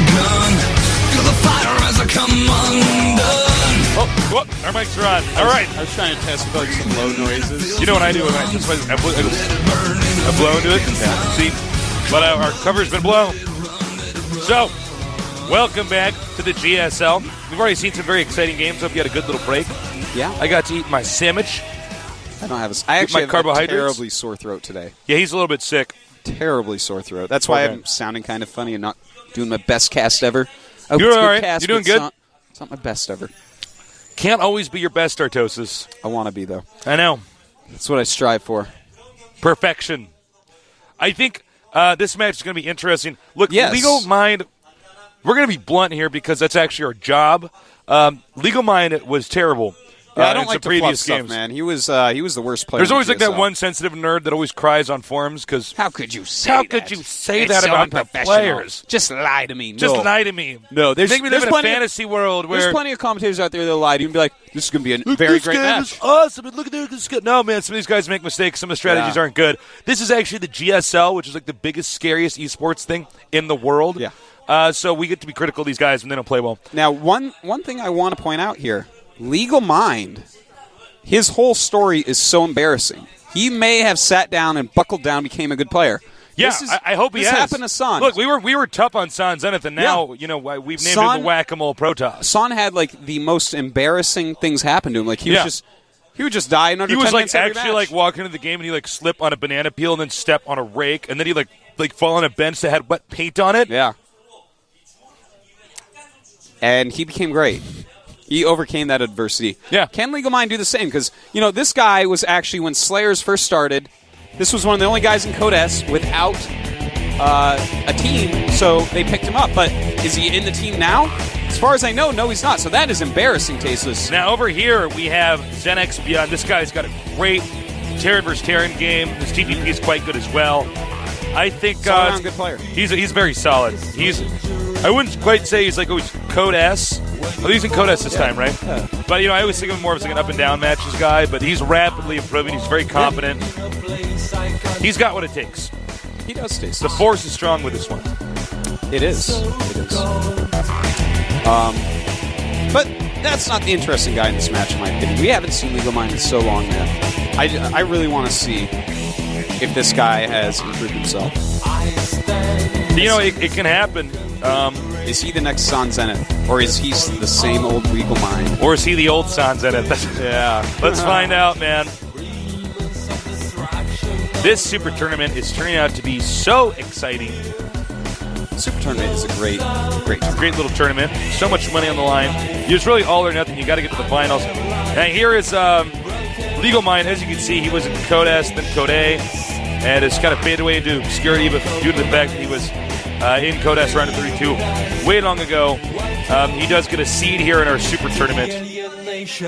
begun. Feel the fire as I come undone. Oh, our mics are on. All right. I was trying to test like some low noises. You know what I do when I blow into it? Yeah. See? But our cover's been blown. So, welcome back to the GSL. We've already seen some very exciting games. Hope you had a good little break. Yeah. I got to eat my sandwich. I actually my have carbohydrates. a terribly sore throat today. Yeah, he's a little bit sick. Terribly sore throat. That's why I'm sounding kind of funny and not doing my best cast ever. You're all right. You're doing good. It's not my best ever. Can't always be your best, Artosis. I want to be, though. I know. That's what I strive for. Perfection. I think this match is going to be interesting. Look, yes. LegalMind, we're going to be blunt here because that's actually our job. LegalMind was terrible. Yeah, I don't like the previous fluff games. Stuff, man. He was the worst player. There's always like that one sensitive nerd that always cries on forums because how could you say that about the players? Just lie to me. Just lie to me. No, there's me live in a fantasy world where there's plenty of commentators out there that lie to you and be like, "This is going to be a very great match." This game is awesome. And look at this. No, man. Some of these guys make mistakes. Some of the strategies aren't good. This is actually the GSL, which is like the biggest, scariest esports thing in the world. Yeah. So we get to be critical of these guys when they don't play well. Now, one thing I want to point out here: LegalMind. His whole story is so embarrassing. He may have sat down and buckled down, became a good player. Yeah, I hope he has. This happened to Son. Look, we were tough on Son Zenith, and now we've named him the Whack-A-Mole Protoss. Son had like the most embarrassing things happen to him. Like he would just die in under 10 minutes. He was actually walk into the game and he slip on a banana peel and then step on a rake, and then he like fall on a bench that had wet paint on it. Yeah, and he became great. He overcame that adversity. Yeah. Can LegalMind do the same? Because, this guy was actually, when Slayers first started, this was one of the only guys in Code S without a team, so they picked him up. But is he in the team now? As far as I know, no, he's not. So that is embarrassing, Tasteless. Now, over here, we have ZeNEXByun. This guy's got a great Terran versus Terran game. His TPP is quite good as well. I think good player. He's very solid. I wouldn't quite say he's always Code S. Well, he's in Code S this time, right? Yeah. But, I always think of him more as an up-and-down matches guy, but he's rapidly improving. He's very confident. He's got what it takes. He does taste. The force is strong with this one. It is. But that's not the interesting guy in this match, in my opinion. We haven't seen LegalMind in so long now. I really want to see if this guy has improved himself. It can happen. Is he the next San Zenith? Or is he the same old LegalMind? Or is he the old San Zenith? Yeah. Let's find out, man. This Super Tournament is turning out to be so exciting. Super Tournament is a great little tournament. So much money on the line. It's really all or nothing. You got to get to the finals. Now here is LegalMind. As you can see, he was in Code S, then Code A, and it's kind of faded away into obscurity, but due to the fact that he was in Code S round of 32 way long ago, he does get a seed here in our Super Tournament.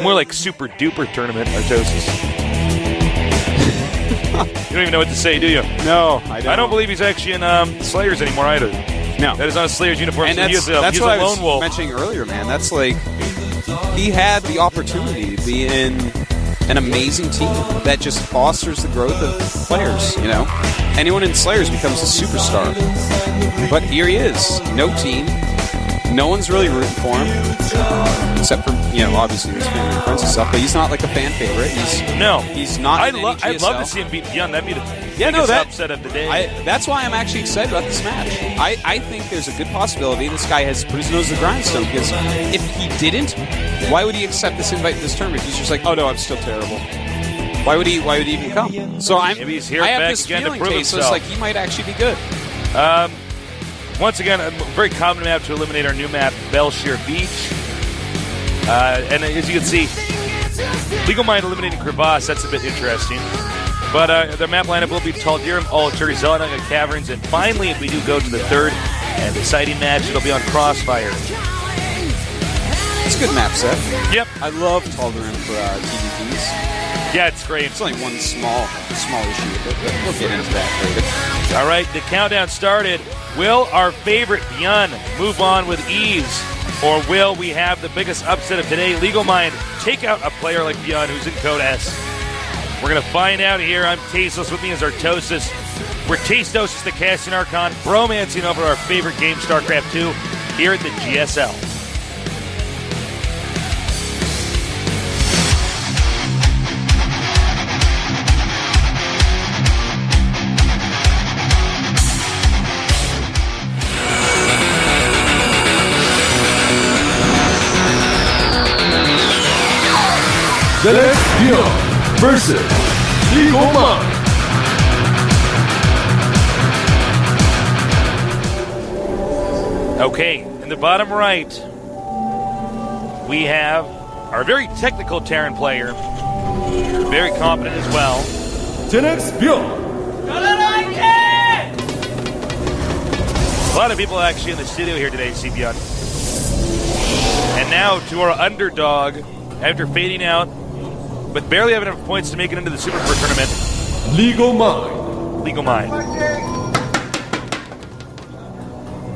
More like Super Duper Tournament, Artosis. You don't even know what to say, do you? No, I don't. I don't believe he's actually in Slayers anymore either. No. That is on a Slayers uniform. And so that's he's what a lone wolf. I was mentioning earlier, man. That's like, he had the opportunity to be in an amazing team that just fosters the growth of players, Anyone in Slayers becomes a superstar. But here he is. No team. No one's really rooting for him. Except for, obviously his family and friends and stuff. But he's not like a fan favorite. He's not. I'd love to see him beat Byun. That'd be the biggest upset of the day. That's why I'm actually excited about this match. I think there's a good possibility this guy has put his nose to the grindstone. Because if he didn't, why would he accept this invite to this tournament? He's just like, oh no, I'm still terrible. Why would he even come? So maybe he's here I have back this again to feeling, prove Taste, himself. so it's like he might actually be good. Once again, a very common map to eliminate our new map, Belshire Beach. And as you can see, LegalMind eliminating Crevasse, that's a bit interesting. But the map lineup will be Tal'Dirim, Altur, Zelanaga Caverns, and finally, if we do go to the third and deciding match, it'll be on Crossfire. It's a good map set. Yep. I love Tal'Dirim for TVPs. Yeah, it's great. It's only one small issue, but we'll get into that later. All right, the countdown started. Will our favorite Byun move on with ease? Or will we have the biggest upset of today? LegalMind take out a player like Byun who's in Code S. We're going to find out here. I'm Tasteless. With me is Artosis. We're Tastosis, the casting Archon, bromancing over our favorite game, StarCraft 2. here at the GSL. ZeNEXByun versus LegalMind. Okay, in the bottom right, we have our very technical Terran player, very competent as well. ZeNEXByun. A lot of people actually in the studio here today, ZeNEXByun. And now to our underdog, after fading out, but barely having enough points to make it into the Super Pro tournament. LegalMind. LegalMind.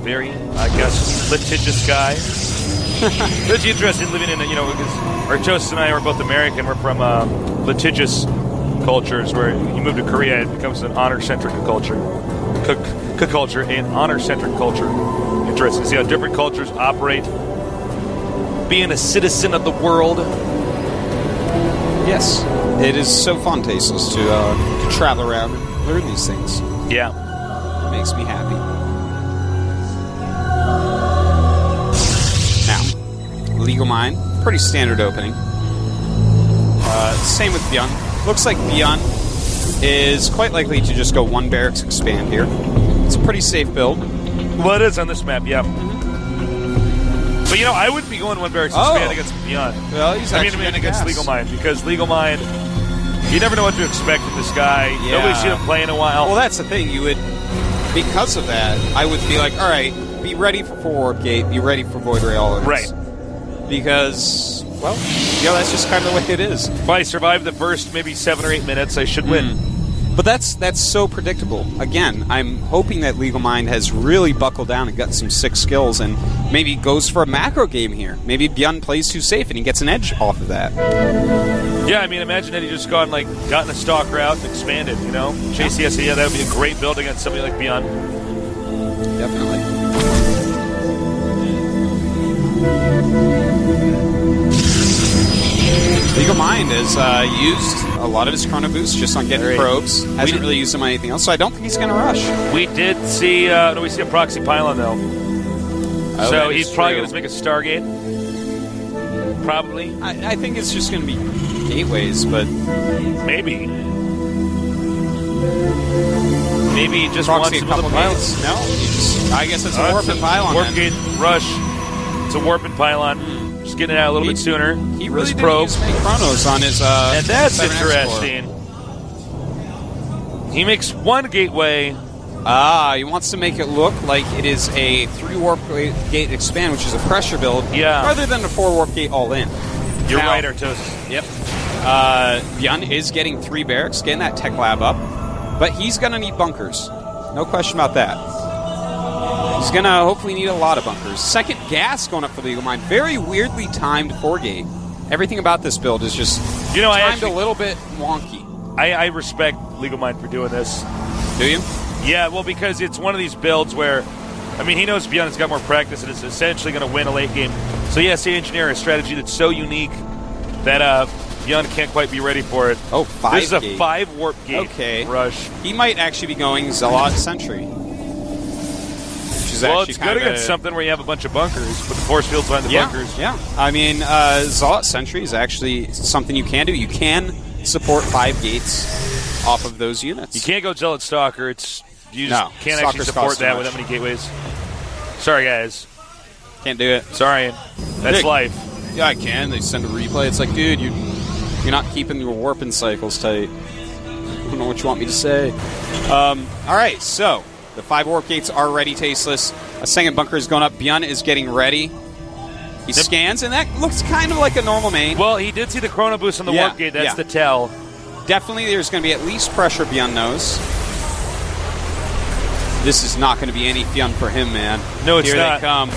Very, I guess, litigious guy. It's interesting living in, because Archos and I are both American. We're from litigious cultures where you move to Korea, it becomes an honor-centric culture. Culture, an honor-centric culture. Interesting to see how different cultures operate. Being a citizen of the world. Yes, it is so fun, Tasteless, to travel around and learn these things. Yeah. It makes me happy. Now, LegalMind, pretty standard opening. Same with Byun. Looks like Byun is quite likely to just go one barracks expand here. It's a pretty safe build. Well, it is on this map, yeah. But, I wouldn't be going one barracks expand against Byun. Well, he's against LegalMind, because LegalMind, you never know what to expect with this guy. Yeah. Nobody's seen him play in a while. Well, that's the thing. Because of that, I would be like, all right, be ready for Warp Gate, be ready for Void Ray all Right. Because, well, that's just kind of the way it is. If I survive the first maybe 7 or 8 minutes, I should win. But that's so predictable. Again, I'm hoping that LegalMind has really buckled down and got some sick skills and maybe goes for a macro game here. Maybe Byun plays too safe and he gets an edge off of that. Yeah, imagine that he just gotten a stock route and expanded, Chase CSA, that would be a great build against somebody like Byun. Definitely. LegalMind has used a lot of his Chrono Boost just on getting probes. Hasn't really used them on anything else, so I don't think he's going to rush. We did see, we see a proxy pylon, though. So he's probably going to make a Stargate. Probably. I think it's just going to be gateways, but... Maybe he just proxy wants to build a pylon. No, I guess it's a warp and pylon. Warp gate rush. It's a warp and pylon. Just getting it out a little bit sooner. He really didn't use many chronos on his and that's 7X interesting. He makes one gateway. He wants to make it look like it is a 3 warp gate expand, which is a pressure build, rather than a 4 warp gate all in. You're right, Artos. Yep. Byun is getting 3 barracks, getting that tech lab up, but he's going to need bunkers. No question about that. He's going to hopefully need a lot of bunkers. Second gas going up for LegalMind. Very weirdly timed 4-gate. Everything about this build is just timed a little bit wonky. I respect LegalMind for doing this. Do you? Yeah, well, because it's one of these builds where, he knows Byun has got more practice and is essentially going to win a late game. So, yes, he engineered a strategy that's so unique that Byun can't quite be ready for it. Oh, 5 This is a gate. 5 warp gate rush. He might actually be going Zealot Sentry. Well, it's good against something where you have a bunch of bunkers, but the force field's behind the bunkers. Yeah, Zealot Sentry is actually something you can do. You can support 5 gates off of those units. You can't go Zealot Stalker. You just can't actually support that with that many gateways. Sorry, guys. Can't do it. Sorry. That's life. Yeah, I can. They send a replay. It's like, dude, you're not keeping your warping cycles tight. I don't know what you want me to say. All right, so the 5 warp gates are ready, Tasteless. A second bunker is going up. Byun is getting ready. He scans, and that looks kind of like a normal main. Well, he did see the Chrono Boost on the warp gate. That's the tell. Definitely there's going to be at least pressure Byun knows. This is not going to be any fun for him, man. No, it's Here not. They come.